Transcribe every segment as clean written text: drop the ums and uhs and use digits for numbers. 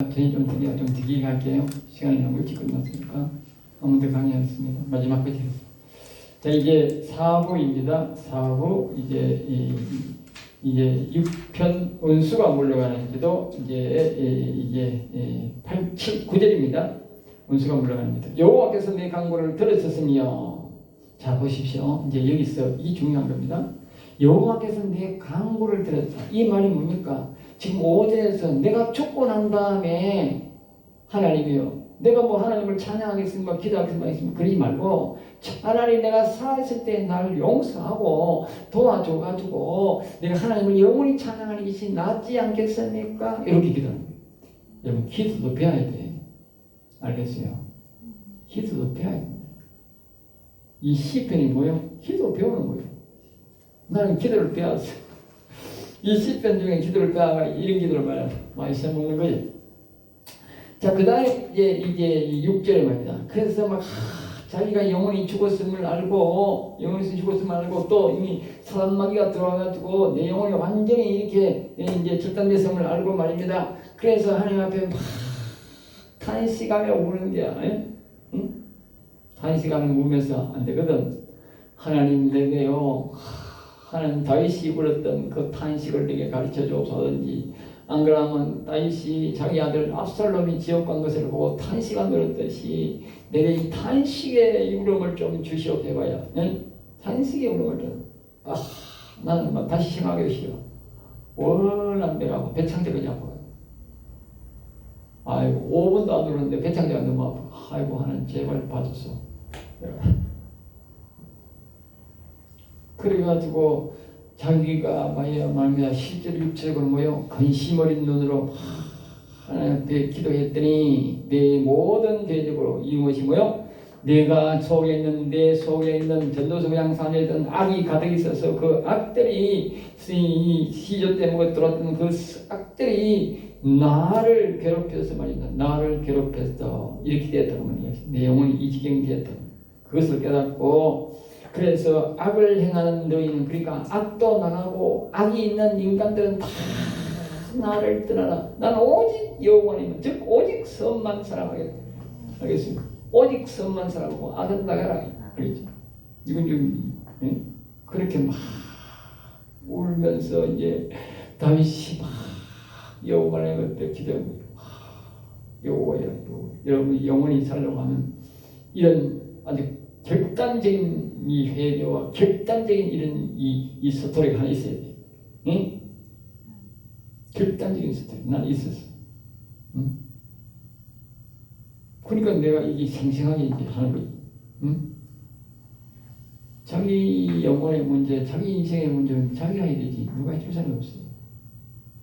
저희 좀 길게 할게요. 시간이 너무 일찍 끝났으니까 아무도 강의하겠습니다. 마지막 끝이에요. 자, 이제 4부입니다. 4부 이제 6편 운수가 물러가는 기도 이제 8, 7, 9절입니다. 운수가 물러가는 기도. 여호와께서 내 간구를 들으셨으며, 자 보십시오. 이제 여기서 이 중요한 겁니다. 여호와께서 내 간구를 들었다. 이 말이 뭡니까? 지금 5절에서 내가 죽고 난 다음에 하나님이요, 내가 뭐 하나님을 찬양하겠습니까? 기도하겠습니까? 그러지 말고 차라리 내가 살아있을 때 날 용서하고 도와줘가지고 내가 하나님을 영원히 찬양하는 것이 낫지 않겠습니까? 이렇게 기도하는 거예요. 여러분, 기도도 배워야 돼. 알겠어요? 기도도 배워야 됩니다. 이 시편이 뭐예요? 기도 배우는 거예요. 나는 기도를 배웠어. 이 시편 중에 기도를 배워가 이런 기도를 많이 써먹는 거예요. 자, 그 다음에 이제 6절에 말입니다. 그래서 막 자기가 영원히 죽었음을 알고, 또 이미 사단마귀가 들어와가지고 내 영혼이 완전히 이렇게 이제 절단됐음을 알고 말입니다. 그래서 하나님 앞에 막 탄식하며 우는 거야. 응? 탄식하며 울면서 안 되거든. 하나님, 내게요, 하나님, 다윗이 울었던 그 탄식을 내게 가르쳐 주옵소서든지, 안 그러면 다윗이 자기 아들 압살롬이 지옥 간 것을 보고 탄식한 그랬듯이 내게 이 탄식의 울음을 좀 주시옵 해봐야. 응? 탄식의 울음을 좀. 나는 막 다시 생각하기 싫어. 워낙 내가 배창자까지 아파. 아이고, 5분도 안 울었는데 배창자가 너무 아파. 아이고, 하나님 제발 봐줬어. 그래가지고 자기가 말입니다. 실제로 육체적으로 뭐요? 근심 어린 눈으로 하나님 앞에 기도했더니 내 모든 대적으로 이것이 뭐요? 내가 내 속에 있는 전도서 양산에 악이 가득 있어서 그 악들이 이 시조 때문에 들어왔던 그 악들이 나를 괴롭혀서 말입니다. 나를 괴롭혀서 이렇게 되었다고 말이에요. 내 영혼이 이 지경이 되었다. 그것을 깨닫고, 그래서 악을 행하는 너희는, 그러니까 악도 나가고 악이 있는 인간들은 다 나를 떠나라. 나는 오직 여호와님, 즉 오직 선만 사랑하겠다. 알겠습니까? 오직 선만 사랑하고 악은 나가라. 그렇죠? 이건 좀 그렇게 막 울면서 이제 다윗이 막 여호와를 때 기도합니다. 여호와야, 여러분 영원히 살려고 하면 이런 아주 결단적인 이 회개와 결단적인 이런 이 스토리가 하나 있어야 돼. 응? 결단적인 스토리. 난 있었어. 응? 그러니까 내가 이게 생생하게 이제 하는 거지. 응? 자기 영혼의 문제, 자기 인생의 문제는 자기가 해야 되지. 누가 해줄 사람이 없어요.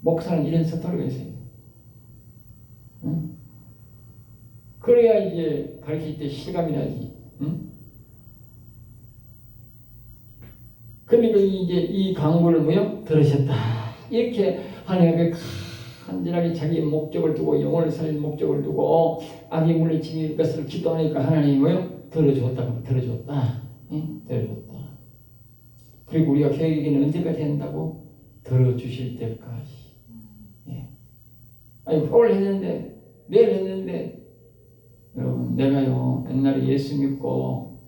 목사는 이런 스토리가 있어요. 응? 그래야 이제 가르칠 때 실감이 나지. 응? 그러니까 이제 이 강구를 뭐요? 들으셨다. 이렇게 하나님께 간절하게 자기의 목적을 두고, 영혼을 살릴 목적을 두고 악이 물리칠 것을 기도하니까 하나님이 뭐요? 들어줬다. 응? 들어줬다. 그리고 우리가 계획에는 언제까지 한다고? 들어주실 때까지. 예. 아니, 오늘 했는데, 내일 했는데, 여러분, 내가요, 옛날에 예수 믿고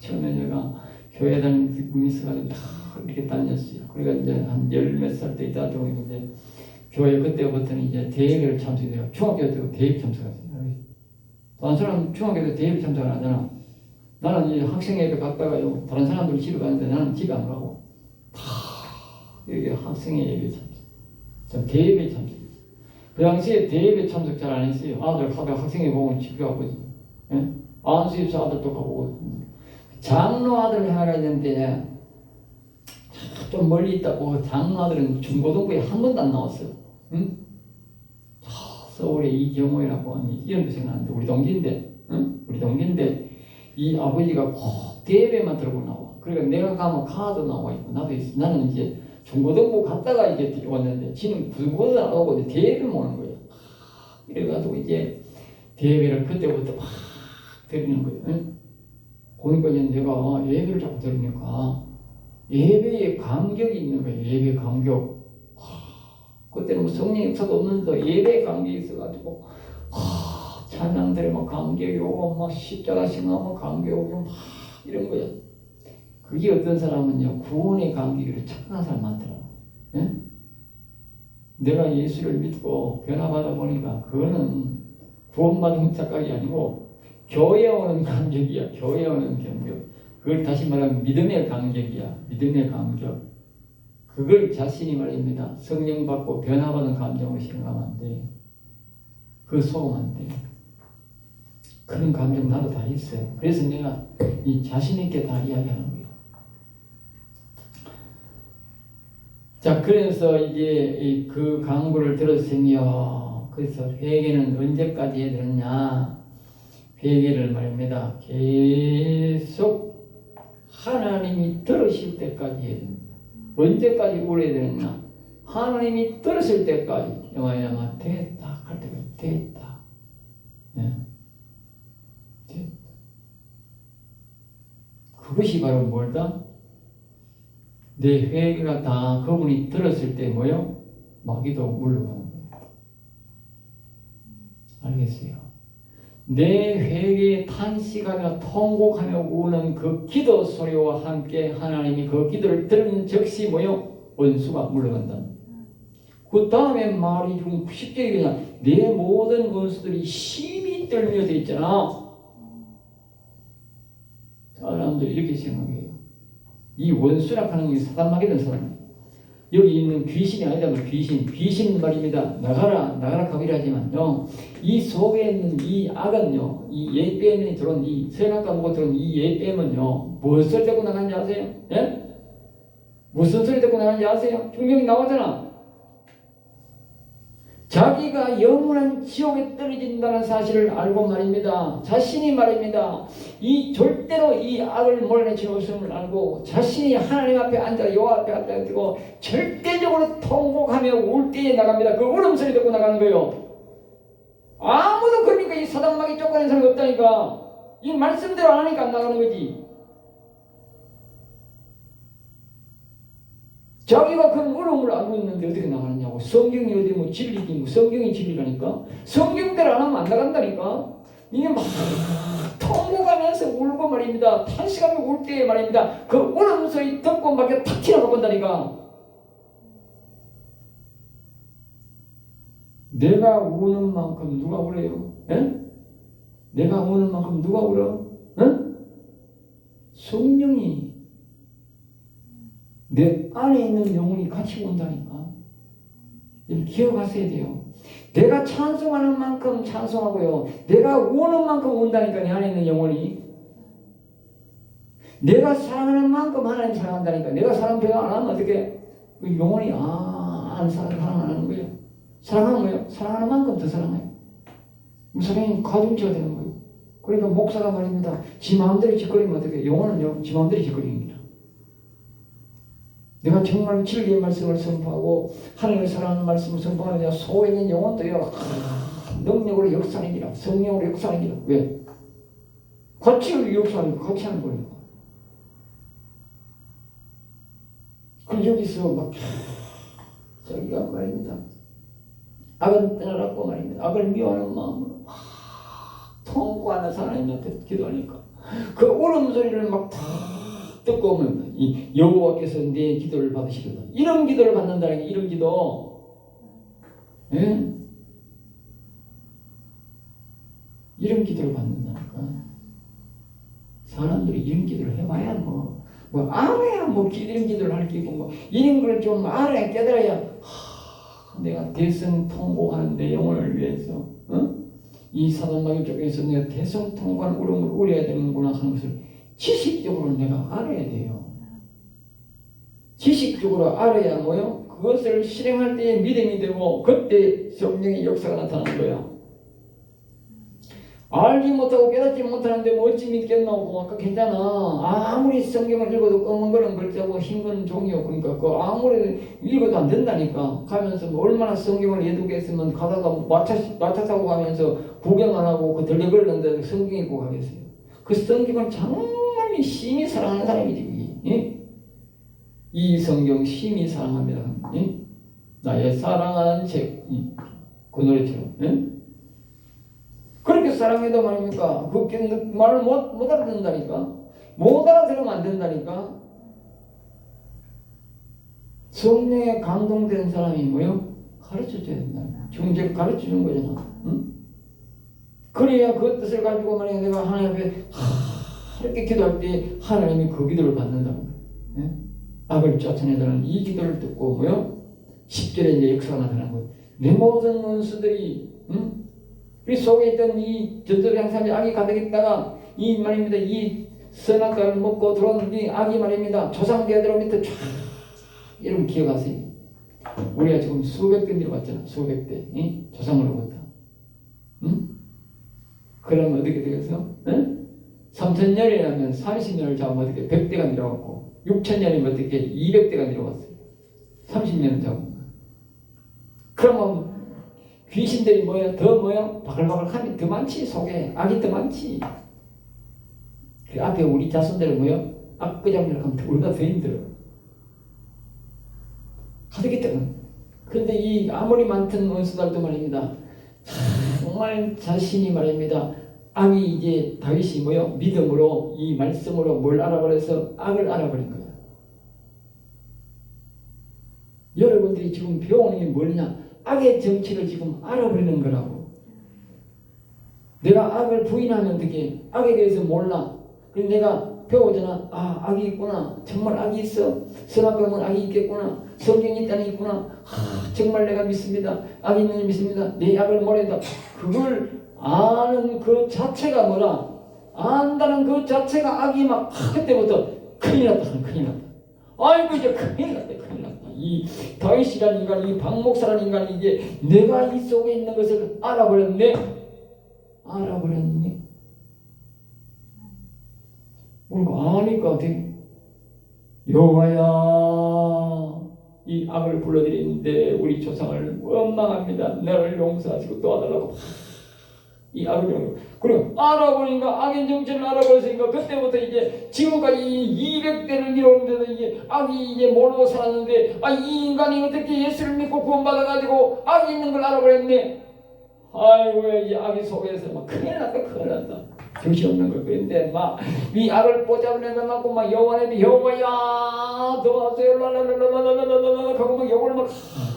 처음에 내가 교회 다니는 기쁨이 있어가지고 이렇게 다녔어요. 그러니까 이제 한 열 몇 살 때 있다 보니 이제 교회 그때부터는 이제 대회를 참석해요. 중학교 때도 대회 참석했어요. 다른 사람 중학교 때 대회 참석을 하잖아. 나는 이제 학생회에 갔다가요, 다른 사람들이 집에 가는데 나는 집에 안 가고 다 여기 학생회에 참석. 대회에 참석. 그 당시에 대회에 참석 잘 안 했어요. 아들 하다가 학생회 보면 집에 가고, 예? 안수입사 아들도 가고. 장로 아들 하나가 있는데 좀 멀리 있다고. 장로 아들은 중고등부에 한 번도 안 나왔어요. 응? 서울에 이경호라고 이런 데서 나왔는데 우리 동기인데, 응? 우리 동기인데 이 아버지가 꼭 대회만 들고 나와. 그러니까 내가 가면 카드 나와 있고 나도 있어. 나는 이제 중고등부 갔다가 이제 왔는데 지는 중고등부 안 오고 이제 대회를 오는 거예요. 이래가지고 이제 대회를 그때부터 막 드리는 거예요. 응? 그러니까 이제 내가 예배를 자꾸 드리니까 예배에 감격이 있는 거예요. 예배 감격. 그때는 뭐 성령 역사도 없는데 예배 감격이 있어가지고 찬양들이 막 감격이 오고 막 십자가 신앙하면 감격이 오고 막 이런 거야. 그게 어떤 사람은요 구원의 감격을 착각한 사람 많더라고. 예? 내가 예수를 믿고 변화받아 보니까 그거는 구원받은 착각이 아니고 교회에 오는 감격이야. 교회에 오는 감격. 그걸 다시 말하면 믿음의 감격이야. 믿음의 감격. 그걸 자신이 말입니다. 성령 받고 변화받은 감정으로 생각하면 안 돼. 그거 속으면 안 돼. 그런 감정 나도 다 있어요. 그래서 내가 이 자신 있게 다 이야기하는 거예요. 자, 그래서 이제 그 강구를 들었으며, 그래서 회개는 언제까지 해야 되느냐? 회개를 말입니다. 계속 하나님이 들으실 때까지 해야 됩니다. 언제까지 울어야 되느냐? 하나님이 들으실 때까지. 영화야마 됐다 할 때까지 됐다. 예. 됐다. 그것이 바로 뭘다? 내 회개가 다 그분이 들었을 때 뭐요? 마귀도 물러가는 거예요. 알겠어요? 내 회개에 탄식하며 통곡하며 우는 그 기도 소리와 함께 하나님이 그 기도를 들은 즉시 뭐요? 원수가 물러간다. 그 다음에 말이 좀 쉽게 그냥 내 모든 원수들이 심히 떨며 돼 있잖아. 사람들이 이렇게 생각해요. 이 원수라 하는 게 사단마귀는 사람. 여기 있는 귀신이 아니다면 귀신 말입니다. 나가라 가비라지만요. 이 속에 있는 이 악은요, 이 예뱀이 들어온 이 선악과 무고 들어온 이 예뱀은요, 무엇을 듣고 나가는지 아세요? 예? 무슨 소리 듣고 나가는지 아세요? 분명히 나오잖아. 자기가 영원한 지옥에 떨어진다는 사실을 알고 말입니다. 자신이 말입니다. 이 절대로 이 악을 몰아내지 못함을 알고 자신이 하나님 앞에 앉아 여호와 앞에 앉아가지고 절대적으로 통곡하며 울 때에 나갑니다. 그 울음소리 듣고 나가는 거예요. 아무도 그러니까 이 사단마귀 쫓아내는 사람이 없다니까. 이 말씀대로 안 하니까 안 나가는 거지. 자기가 그 울음을 알고 있는데 어떻게 나가느냐고. 성경이 어디 뭐 진리지, 뭐 성경이 진리라니까. 성경대로 안 하면 안 나간다니까. 이게 막 통곡하면서 울고 말입니다. 탄식하며 울 때에 말입니다. 그 울음소리 듣고 막 탁 튀어나가 본다니까. 내가 우는 만큼 누가 울어요? 에? 내가 우는 만큼 누가 울어? 에? 성령이 내 안에 있는 영혼이 같이 온다니까. 기억하셔야 돼요. 내가 찬송하는 만큼 찬송하고요. 내가 우는 만큼 운다니까. 내 안에 있는 영혼이. 내가 사랑하는 만큼 하나님 사랑한다니까. 내가 사랑 배가 안 하면 어떻게? 그 영혼이 안 사랑 안 하는 거예요. 사랑하는 거예요. 사랑하는 만큼 더 사랑해요. 사랑이 가중치가 되는 거예요. 그러니까 목사가 말입니다. 지 마음대로 짓거리면 어떻게? 영혼은요, 지 마음대로 짓거리입니다. 내가 정말 진리의 말씀을 선포하고 하나님을 사랑하는 말씀을 선포하느냐 속에 있는 영혼도요 능력으로 역사하느니라. 성령으로 역사하느니라. 왜? 같이 역사하는 거 같이 하는 거니까. 그럼 여기서 막 자기가 말입니다. 악은 떠나라고 말입니다. 악을 미워하는 마음으로 통곡하는 하나님한테 기도하니까 그 울음소리를 막 듣고 오면 이 여호와께서 내 기도를 받으시거든. 이런 기도를 받는다는 게 이런 기도. 예? 이런 기도를 받는다니까. 사람들이 이런 기도를 해봐야 뭐 알아야 뭐 이런 기도를 할 게 있고 뭐 이런 걸 좀 알아야 깨달아야 내가 대성통곡하는 내 영혼을 위해서 이 사단마귀 쪽에서 내가 대성통곡하는 울음을 울어야 되는구나 하는 것을 지식적으로 내가 알아야 돼요. 지식적으로 알아야 뭐요? 그것을 실행할 때에 믿음이 되고 그때 성령의 역사가 나타나는 거야. 알지 못하고 깨닫지 못하는데 뭐 어찌 믿겠노? 아까 괜찮아. 아무리 성경을 읽어도 검은 거는 글자고 흰 건 종이요. 그러니까 그 아무리 읽어도 안 된다니까. 가면서 뭐 얼마나 성경을 예독했으면 가다가 마차 타고 가면서 구경 안 하고 그 들려버렸는데 성경 읽고 가겠어요. 그 성경을 정말 심히 사랑하는 사람이지. 예? 이 성경 심히 사랑합니다. 예? 나의 사랑하는 그 노래처럼. 응? 그렇게 사랑해도 말입니까? 그 말을 못 알아듣는다니까. 못 알아들으면 안 된다니까. 성령에 감동된 사람이 뭐요? 가르쳐줘야 된다. 중재 가르쳐주는 거잖아. 응? 그래야 그 뜻을 가지고 만약에 내가 하나님 앞에 이렇게 기도할 때 하나님이 그 기도를 받는다는 거예요. 응? 악을 쫓아내다는 이 기도를 듣고 뭐요? 10절에 이제 역사가 나타나는 거예요. 내 모든 원수들이 응? 우리 속에 있던 이 전적인 삶에 악이 가득했다가 이 말입니다. 이 선악과를 먹고 들어온 이 악이 말입니다. 조상대대로 밑에 쫙 여러분 기억하세요. 우리가 지금 수백 대 내려왔잖아. 수백 대. 응? 조상으로부터. 응? 그러면 어떻게 되겠어? 응? 3,000년이라면 30년을 잡으면 어떻게 100대가 내려왔고 6,000년이면 어떻게 200대가 내려왔어요. 30년을 잡으면. 그러면 귀신들이 뭐야? 더 뭐야? 바글바글함이 더 많지. 속에 악이 더 많지. 그 앞에 우리 자손들은 뭐야? 악그잡이라고 하면 우리가 더 힘들어. 가득히 때문에. 근데 이 아무리 많던 원수들도 말입니다. 정말 자신이 말입니다. 악이 이제 다윗이 뭐요? 믿음으로 이 말씀으로 뭘 알아버려서 악을 알아버린 거야. 여러분들이 지금 배우는 게 뭐냐? 악의 정치를 지금 알아버리는 거라고. 내가 악을 부인하면 어떻게? 악에 대해서 몰라. 그래서 내가 배우잖아. 아, 악이 있구나. 정말 악이 있어. 선악과는 악이 있겠구나. 성경이 있다니 있구나. 아, 정말 내가 믿습니다. 악이 있는 믿습니다. 내 악을 모른다. 그걸 아는 그 자체가 뭐라? 안다는 그 자체가 악이 막 그때부터 큰일 났다. 큰일 났다. 아이고 이제 큰일 났다. 큰일 났다. 이 다윗이라는 인간, 이 박목사라는 인간이 이제 내가 이 속에 있는 것을 알아버렸네. 알아버렸네. 뭘 아니까 어떻게 여호와야 이 악을 불러들이는데 우리 조상을 원망합니다. 너를 용서하시고 도와달라고 이 악을 용서. 그리고 알아보니까 악의 정체를 알아버렸으니까 그때부터 이제 지금까지 200대를 이루는데도 이게 악이 이제 모르고 살았는데 이 인간이 어떻게 예수를 믿고 구원받아가지고 악이 있는 걸 알아버렸네. 아이고 이 악이 속에서 막 큰일 났다 큰일 났다. 정신없는 걸. 그런데 막 이 악을 뽀잡내다 맞고 막 여호와님이 여호와야 도와주세요 랄랄랄랄랄랄랄랄 하고 막 욕을 막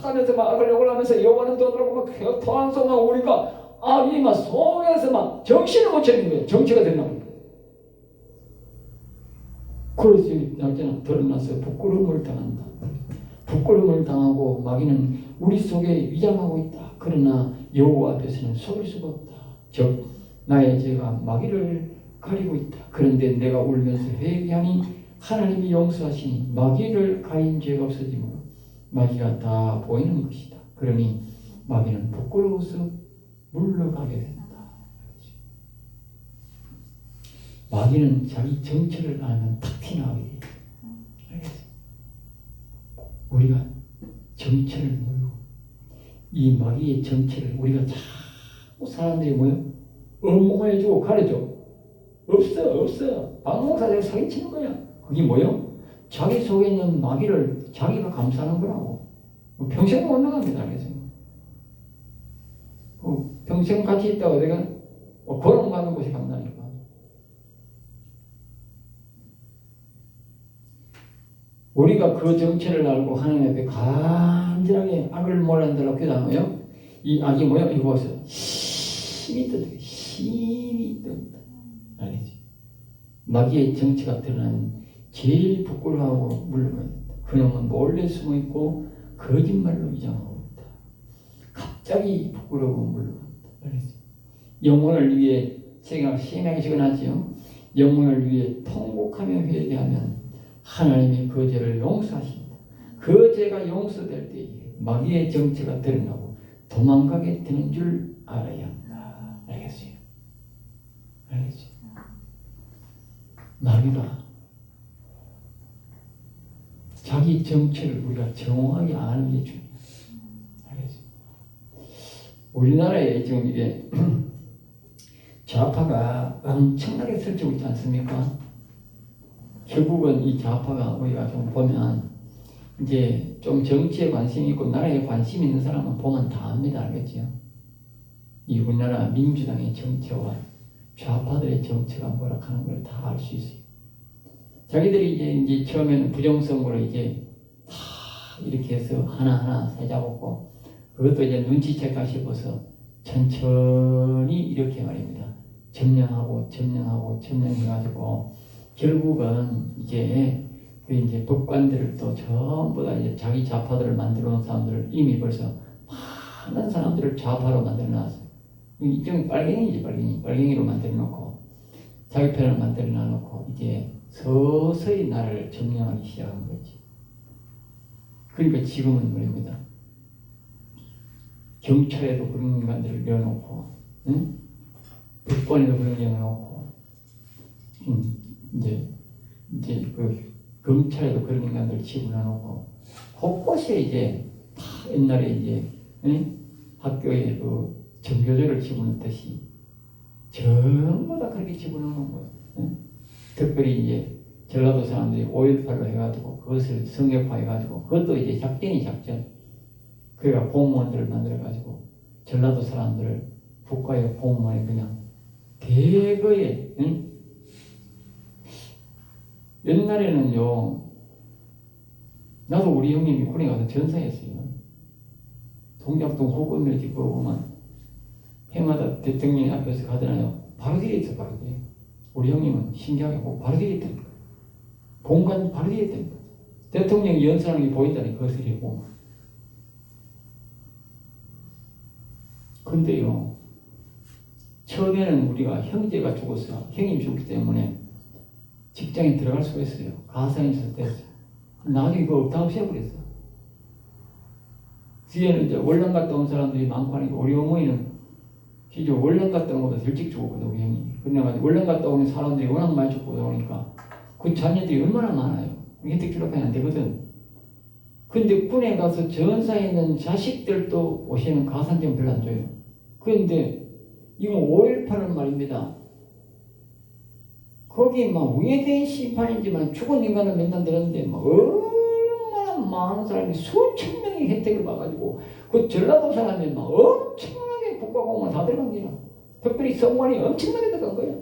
하면서 막 악을 욕을 하면서 여호와는 떠들고 막 토항성하고 오니까 악이 막 속에서 막 정신을 못 차리는 거예요. 정체가 됐나 보다. 그래서 날짜는 드러나서 부끄러움을 당한다. 부끄러움을 당하고 마귀는 우리 속에 위장하고 있다. 그러나 여호와 앞에서는 속일 수가 없다. 즉 나의 죄가 마귀를 가리고 있다. 그런데 내가 울면서 회개하니 하나님이 용서하시니 마귀를 가린 죄가 없어지므로 마귀가 다 보이는 것이다. 그러니 마귀는 부끄러워서 물러가게 된다. 마귀는 자기 정체를 알면 탁 티나게 돼. 알겠어요? 우리가 정체를 모르고 이 마귀의 정체를 우리가 자꾸 사람들이 뭐요? 엄몽해주고 가르쳐. 없어. 박목사들 사기치는 거야. 그게 뭐요? 자기 속에 있는 마귀를 자기가 감싸는 거라고. 평생 못 나갑니다. 알겠어요? 평생 같이 있다고 내가 고통받는 곳이 간다니까. 우리가 그 정체를 알고 하나님 앞에 간절하게 악을 몰란다고 기도하면요. 이 악이 뭐야? 이거 보세요. 힘이 뜬다. 힘이 뜬다. 알겠지? 마귀의 정체가 드러나는 제일 부끄러워하고 물러가야 된다. 그놈은 몰래 숨어있고 거짓말로 위장하고 있다. 갑자기 부끄러워 물러간다. 알겠지? 영혼을 위해 제가 심하게 하지요. 영혼을 위해 통곡하며 회개하면 하나님이 그 죄를 용서하신다. 그 죄가 용서될 때에 마귀의 정체가 드러나고 도망가게 되는 줄 알아야 한다. 알겠어요? 알겠어요? 마귀가 자기 정체를 우리가 정확하게 아는 게 중요해요. 알겠어요? 우리나라에 지금 이게 좌파가 엄청나게 설치고 있지 않습니까? 결국은 이 좌파가 우리가 좀 보면 이제 좀 정치에 관심이 있고 나라에 관심 있는 사람은 보면 다 압니다. 알겠죠? 이 우리나라 민주당의 정체와 좌파들의 정체가 뭐라 하는 걸 다 알 수 있어요. 자기들이 이제 처음에는 부정선거로 이제 다 이렇게 해서 하나하나 세잡았고, 그것도 이제 눈치채가 싶어서 천천히 이렇게 말입니다. 점령해가지고 결국은 이제 그 이제 법관들을 또 전부 다 이제 자기 좌파들을 만들어 놓은 사람들을 이미 벌써 많은 사람들을 좌파로 만들어 놨어요. 이정이 빨갱이지, 빨갱이로 만들어 놓고 자기 편을 만들어 놔놓고 이제 서서히 나라를 점령하기 시작한 거지. 그러니까 지금은 말입니다. 경찰에도 그런 인간들을 넣어놓고, 응? 법관에도 그런 게 넣어놓고, 이제 그 검찰에도 그런 인간들을 집어넣어놓고, 곳곳에 이제 다 옛날에 이제, 응? 학교에 그 정교조를 집어넣듯이 전부 다 그렇게 집어넣는 거예요. 응? 특별히 이제 전라도 사람들이 5.18로 해가지고 그것을 성역화해가지고 그것도 이제 작전. 그러니까 공무원들을 만들어가지고 전라도 사람들을 국가의 공무원에 그냥 대거에, 응? 옛날에는요, 나도 우리 형님이 군에 가서 전사했어요. 동작동 호건을 짓고 보면 해마다 대통령이 앞에서 가잖아요. 바로 뒤에 있어, 바로 뒤에. 우리 형님은 신기하게 바로 뒤에 있다니까. 본관 바로 뒤에 있다니까. 대통령이 연설하는 게 보인다니, 거슬이 보면. 근데요, 처음에는 우리가 형제가 죽었어. 형님이 죽기 때문에 직장에 들어갈 수가 있어요. 가상이 있을 때. 나중에 그거 다 없애버렸어. 뒤에는 이제 월남 갔다 온 사람들이 많고 하니까 우리 어머니는 진짜 월남 갔다 온 것보다 일찍 죽었거든, 우리 형님이. 그래가지고 월남 갔다 오는 사람들이 워낙 많이 죽고 그러니까 그 자녀들이 얼마나 많아요. 혜택 주려고 안 되거든. 근데 군에 가서 전사에 있는 자식들도 오시는 가산점 별로 안 줘요. 그런데 이거 5.18은 말입니다. 거기 막 우회된 심판이지만 죽은 인간을 맨날 들었는데 막 얼마나 많은 사람이 수천 명의 혜택을 봐가지고 그 전라도 사람이 막 엄청나게 국가공무원 다 들어간 거야. 특별히 성관이 엄청나게 들어간 거야.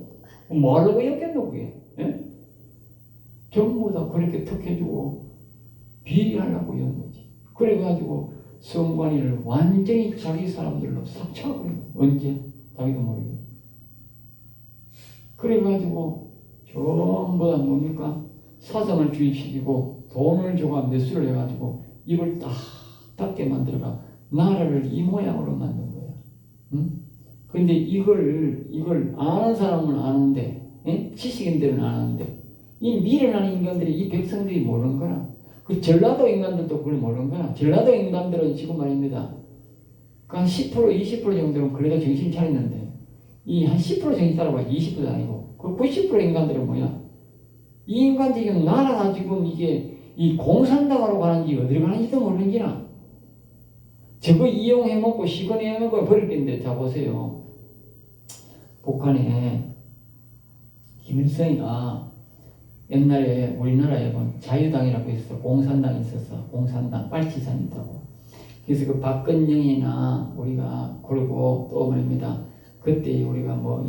뭐 하려고 였겠노 그게? 예? 전부 다 그렇게 턱해주고 비리하려고 연 거지. 그래가지고 성관이를 완전히 자기 사람들로 싹 쳐버린 거야. 언제? 자기도 모르게. 그래가지고 전부 다 뭡니까? 사상을 주입시키고 돈을 줘가 매수를 해가지고 입을 딱 닫게 만들어가 나라를 이 모양으로 만든 거야. 응? 근데 이걸 아는 사람은 아는데, 응? 지식인들은 아는데, 이 미련한 인간들이, 이 백성들이 모르는 거야. 그 전라도 인간들도 그걸 모르는 거야. 전라도 인간들은 지금 말입니다. 한 10%, 20% 정도는 그래도 정신 차렸는데, 이 한 10% 정신 따라봐. 20%도 아니고. 그 90% 인간들은 뭐야? 이 인간들이 지금 나라가 지금 이게 이 공산당으로 가는지 어디로 가는지도 모르는지나. 저거 이용해 먹고 시건해 먹고 버릴 건데, 자 보세요. 북한에 김일성이가 옛날에 우리나라에 본 자유당이라고 있었어. 공산당이 있었어. 공산당 빨치산 있다고. 그래서 그 박근영이나 우리가 그러고 또 말입니다. 그때 우리가 뭐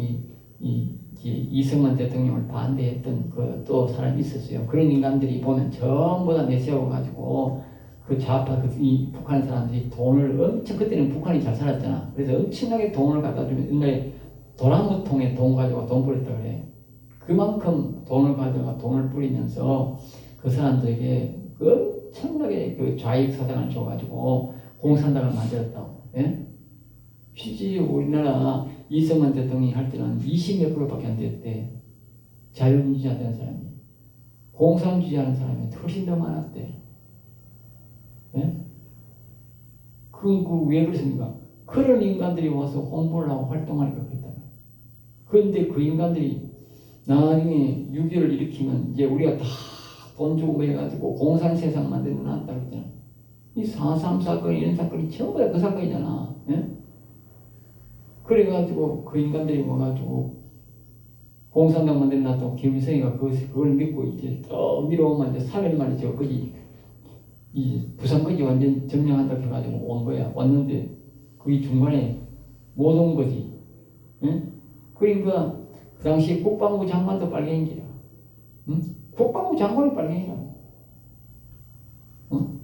이승만 대통령을 반대했던 그 또 사람이 있었어요. 그런 인간들이 보면 전부 다 내세워가지고 그 좌파 이 북한 사람들이 돈을 엄청 그때는 북한이 잘 살았잖아. 그래서 엄청나게 돈을 갖다 주면 옛날에 도나무통에 돈 가지고 돈 뿌렸다 그래. 그만큼 돈을 가져가 돈을 뿌리면서 그 사람들에게 엄청나게 그 좌익 사상을 줘가지고 공산당을 만들었다고. 예? 실제 우리나라 이승만 대통령이 할 때는 20몇 프로밖에 안 됐대. 자유민주주의 하는 사람이. 공산주의 하는 사람이 훨씬 더 많았대. 예? 왜 그렇습니까? 그런 인간들이 와서 홍보를 하고 활동하니까 그랬다. 그런데 그 인간들이 나중에 6.25를 일으키면 이제 우리가 다 돈 주고 해가지고 공산 세상 만들어 놨다 그랬잖아. 이 4.3 사건 이런 사건이 전부 다 그 사건이잖아. 예? 그래가지고 그 인간들이 와가지고 공산당 만들어 놨다고 김일성이가 그걸 믿고 이제 또 밀어오면 이제 3일 만에 저거지 이 부산까지 완전 점령한다 해가지고 온 거야. 왔는데 거기 중간에 못 온 거지. 응? 그러니까 그 당시 국방부 장관도 빨갱이라. 응? 국방부 장관이 빨갱이라. 응?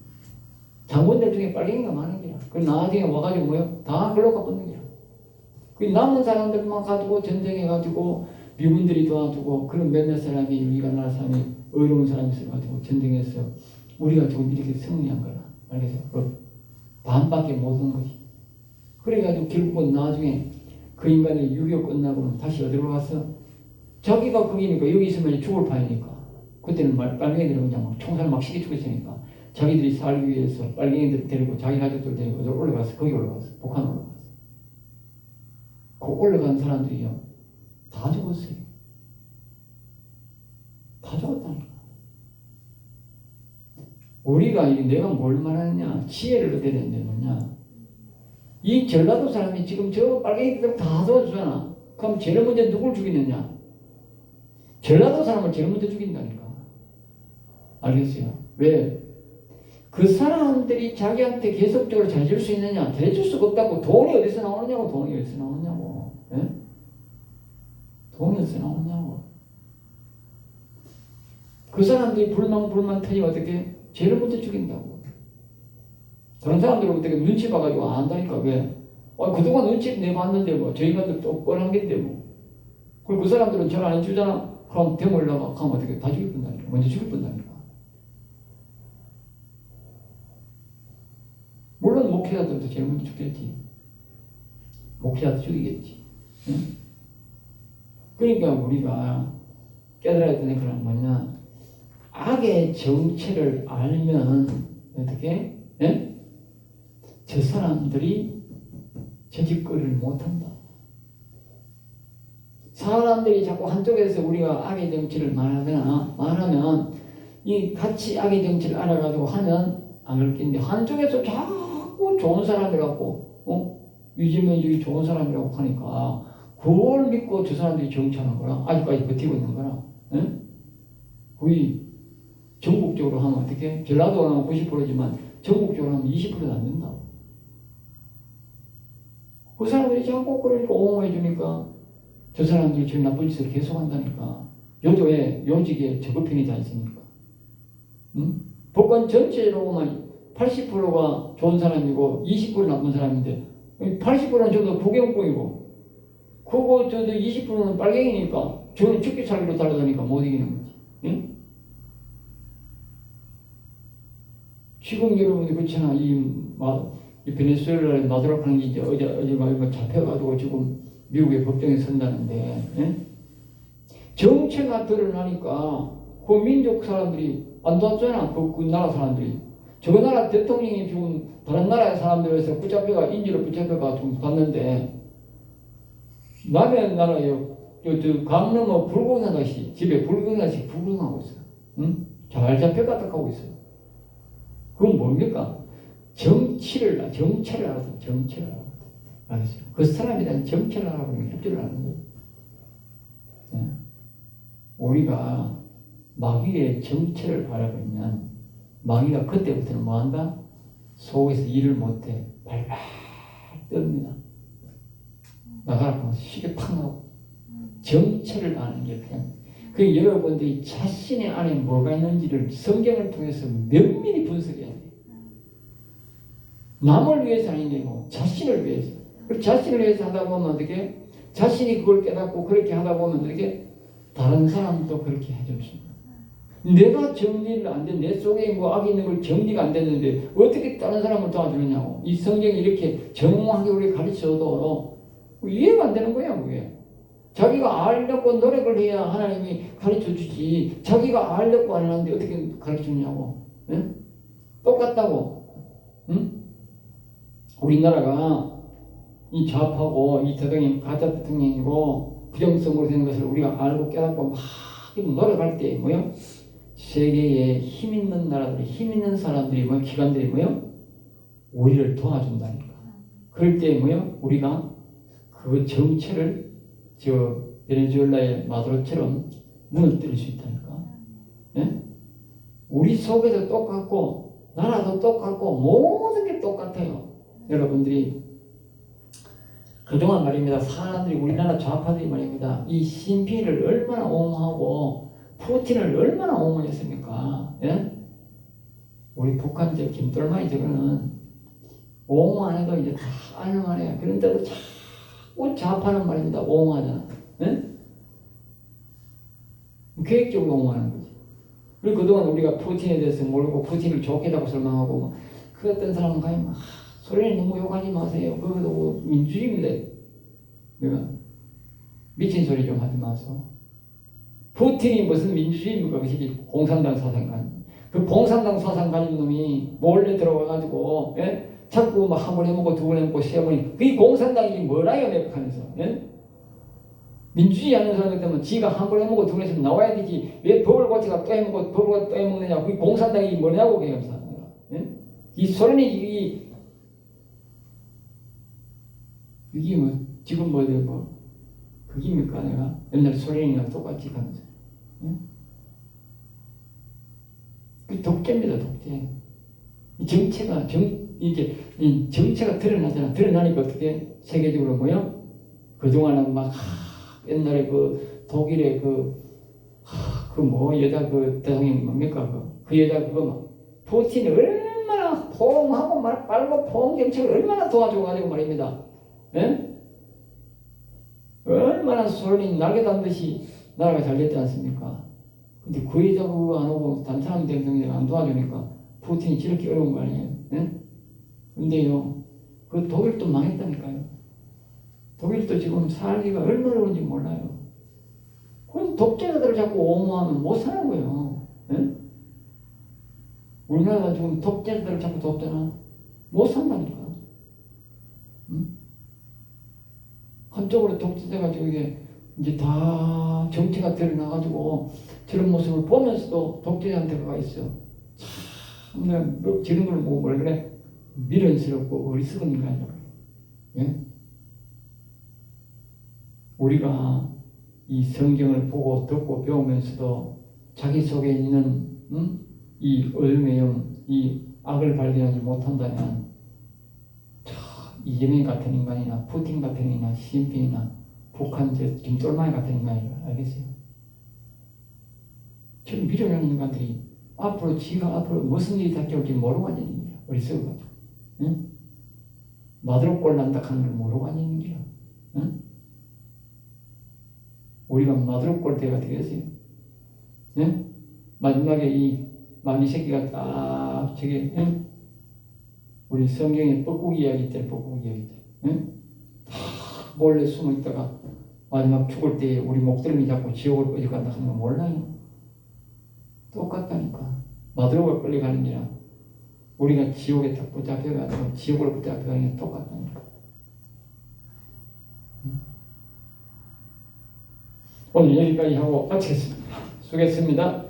장군들 중에 빨갱이가 많은 거야. 그 나중에 와가지고 뭐요? 다 글로 가버는 거야. 그 남은 사람들만 가지고 전쟁해가지고 미군들이 도와주고 그런 몇몇 사람이 우리가 나라 사람이 어려운 사람이 있어가지고 전쟁해서 우리가 지금 이렇게 승리한 거라. 알겠어요? 그 반밖에 못 온 거지. 그래가지고 결국은 나중에 그 인간이 6.25 끝나고는 다시 어디로 갔어? 자기가 거기니까 여기 있으면 죽을 판이니까. 그때는 빨갱이들은 그냥 막 총살 막 시기 죽였으니까 자기들이 살기 위해서 빨갱이들 데리고 자기 가족들 데리고 어디로 올라갔어. 거기 올라갔어. 북한 올라갔어. 그 올라간 사람들이요. 다 죽었어요. 다 죽었다니까. 우리가 내가 뭘 말하느냐, 지혜를 얻어야 되는데 뭐냐. 이 전라도 사람이 지금 저 빨갱이들 다 도와주잖아. 그럼 제일 먼저 누굴 죽이느냐? 전라도 사람을 제일 먼저 죽인다니까. 알겠어요? 왜? 그 사람들이 자기한테 계속적으로 잘 줄 수 있느냐? 대줄 수가 없다고. 돈이 어디서 나오느냐고. 돈이 어디서 나오느냐고. 예? 돈이 어디서 나오느냐고. 그 사람들이 불만 터지면 어떻게? 제일 먼저 죽인다고. 다른 사람들은 어떻게 눈치 봐가지고 안 한다니까. 왜? 그동안 눈치 내봤는데 뭐. 저 인간들 또 뻔한 게인데 뭐. 그리고 그 사람들은 절 안 해주잖아. 그럼 대물라고 하면 어떻게? 다 죽일 뻔다니까. 먼저 죽일 뻔다니까. 물론 목회자들도 제일 먼저 죽겠지. 목회자도 죽이겠지. 응? 그러니까 우리가 깨달아야 되는 그런 뭐냐. 악의 정체를 알면 어떻게? 예? 저 사람들이 저 짓거리를 못한다. 사람들이 자꾸 한쪽에서 우리가 악의 정체를 말하면 이 같이 악의 정체를 알아가지고 하면 안 그렇겠는데 한쪽에서 자꾸 좋은 사람이라고 유지민주의 좋은 사람이라고 하니까 그걸 믿고 저 사람들이 정치하는 거라. 아직까지 버티고 있는 거라. 예? 거의 전국적으로 하면 어떻게? 전라도로 하면 90%지만 전국적으로 하면 20%도 안 된다고. 그 사람들이 자꾸 그러니까 옹호해 주니까 저 사람들이 저 나쁜 짓을 계속 한다니까. 요조에 요직에 저급편이 다 있으니까. 응? 법관 전체로만 80%가 좋은 사람이고 20% 나쁜 사람인데 80%는 전부 부경공이고 그거 저도 20%는 빨갱이니까 저는 죽기 살기로 달려다니까 못 이기는 거지. 응? 지금 여러분들 그렇잖아. 이 베네수엘라에 마두라 하는 게 이제 어제 잡혀가지고 지금 미국의 법정에 선다는데, 예? 정체가 드러나니까 그 민족 사람들이 안 도왔잖아. 그 나라 사람들이. 저 나라 대통령이 지금 다른 나라의 사람들에서 인지로 붙잡혀가 좀 갔는데, 남의 나라에 강 넘어 불공사다시 집에 불공사다시 구경하고 있어. 응? 잘 잡혀갔다 하고 있어. 그건 뭡니까? 정체를 알아서 정체를 알았어요. 그 사람에 대한 정체를 알아보는 게 협조를 하는 거예요. 네. 우리가 마귀의 정체를 알아보면 마귀가 그때부터는 뭐한다? 속에서 일을 못해 발발 뜹니다. 나가라 하면 시계 팍 나오고 정체를 아는 게 그냥 그 여러분들이 자신의 안에 뭐가 있는지를 성경을 통해서 면밀히 분석해야 돼요. 남을 위해서 아닌 게 뭐 자신을 위해서. 그 자신을 위해서 하다 보면 어떻게? 자신이 그걸 깨닫고 그렇게 하다 보면 어떻게? 다른 사람도 그렇게 해줍니다. 내가 정리를 안 된, 내 속에 뭐 악이 있는 걸 정리가 안 됐는데 어떻게 다른 사람을 도와주느냐고. 이 성경이 이렇게 정확하게 우리 가르쳐도 이해가 안 되는 거야, 그게. 자기가 알려고 노력을 해야 하나님이 가르쳐 주지. 자기가 알려고 안 하는데 어떻게 가르쳐 주냐고. 응? 똑같다고. 응? 우리나라가 이 좌파고 이 대통령이 가짜 대통령이고 부정성으로 되는 것을 우리가 알고 깨닫고 막 노력할 때 뭐요? 세계에 힘 있는 나라들이 힘 있는 사람들이 뭐 기관들이 뭐요? 우리를 도와준다니까. 그럴 때 뭐요? 우리가 그 정체를 저 베네수엘라의 마두로처럼 무너뜨릴 수 있다니까. 예? 우리 속에서 똑같고 나라도 똑같고 모든 게 똑같아요. 여러분들이 그동안 말입니다. 사람들이 우리나라 좌파들이 말입니다. 이 신피를 얼마나 옹호하고 푸틴을 얼마나 옹호했습니까? 예? 우리 북한 저 김돌만이 저거는 옹호 안 해도 이제 다 아는 말이에요. 그런데도 자꾸 좌파는 말입니다. 옹호하잖아. 예? 계획적으로 옹호하는 거지. 그리고 그동안 우리가 푸틴에 대해서 모르고 푸틴을 좋게 자고 설명하고 뭐, 그 어떤 사람은 가면 막 소련이 너무 욕하지 마세요. 그것도 뭐 민주주의인데 내가 미친 소리 좀 하지 마서. 푸틴이 무슨 민주주의입니까? 그것이 공산당 사상관. 그 공산당 사상 가진 놈이 몰래 들어와가지고 예? 자꾸 막 한 번 해먹고 두 번 해먹고 세 번이 그게 공산당이 뭐라요? 내북한에서 예? 민주주의 하는 사람 때문에 지가 한 번 해먹고 두 번 했으면 나와야 되지 왜 법을 고치가 또 해먹고 법을 또 해먹느냐 그게 공산당이 뭐냐고 그게 예? 이 소련이 이게 뭐 지금 뭐 그깁니까 내가 옛날 소련이랑 똑같이 가면서 예? 그 독재입니다 독재. 이 정체가 이제 이 정체가 드러나잖아. 드러나니까 어떻게 세계적으로 뭐요? 그동안은 막 옛날에 그 독일의 그 뭐 여자 그 대통령이 뭡니까 그 여자 그거 막 푸틴이 얼마나 포옹하고 말 빨고 포옹 정책을 얼마나 도와줘가지고 말입니다. 예? 얼마나 소련이 날개 단 듯이 나라가 잘 됐지 않습니까? 근데 그 여자 그거 안 오고 다른 사람 대통령이 안 도와주니까 푸틴이 저렇게 어려운 거 아니에요? 예? 근데요, 그 독일도 망했다니까요. 독일도 지금 살기가 얼마나 어려운지 몰라요. 그래서 독재자들을 자꾸 옹호하면 못 사는 거예요. 예? 우리나라가 지금 독재자들을 자꾸 돕잖아. 못 산다니까. 응? 한쪽으로 독재자가 지고 이게 이제 다 정체가 드러나가지고 저런 모습을 보면서도 독재자한테 가 있어. 참, 뭐 저런 걸 뭐 뭐라 그래? 미련스럽고 어리석은 인간이라고 그래. 예? 우리가 이 성경을 보고 듣고 배우면서도 자기 속에 있는 이 얼매형, 이 악을 발견하지 못한다면 이재명 같은 인간이나 푸틴 같은 인간이나 시진핑이나 북한 저 김돌만이 같은 인간이라 알겠어요? 지금 미련한 인간들이 지가 앞으로 무슨 일이 닥쳐올지 모르고 앉아 있는 거야. 어리석어가지고. 응? 마드로골 난다 하는 걸 모르고 앉아 있는 거야. 응? 우리가 마드로골 대가 되겠어요. 예? 마지막에 이 마귀 새끼가 딱 저게 우리 성경에 뻐꾸기 이야기 있잖아요. 뻐꾸기 이야기 있잖아요. 몰래 숨어 있다가 마지막 죽을 때 우리 목덜미 잡고 지옥을 끌려간다 하는 거 몰라요? 똑같다니까. 마드로가 끌려가는 게랑 우리가 지옥에 딱 붙잡혀가지고 지옥을 붙잡혀가는 게 똑같다니까. 오늘 여기까지 하고 마치겠습니다. 수고했습니다.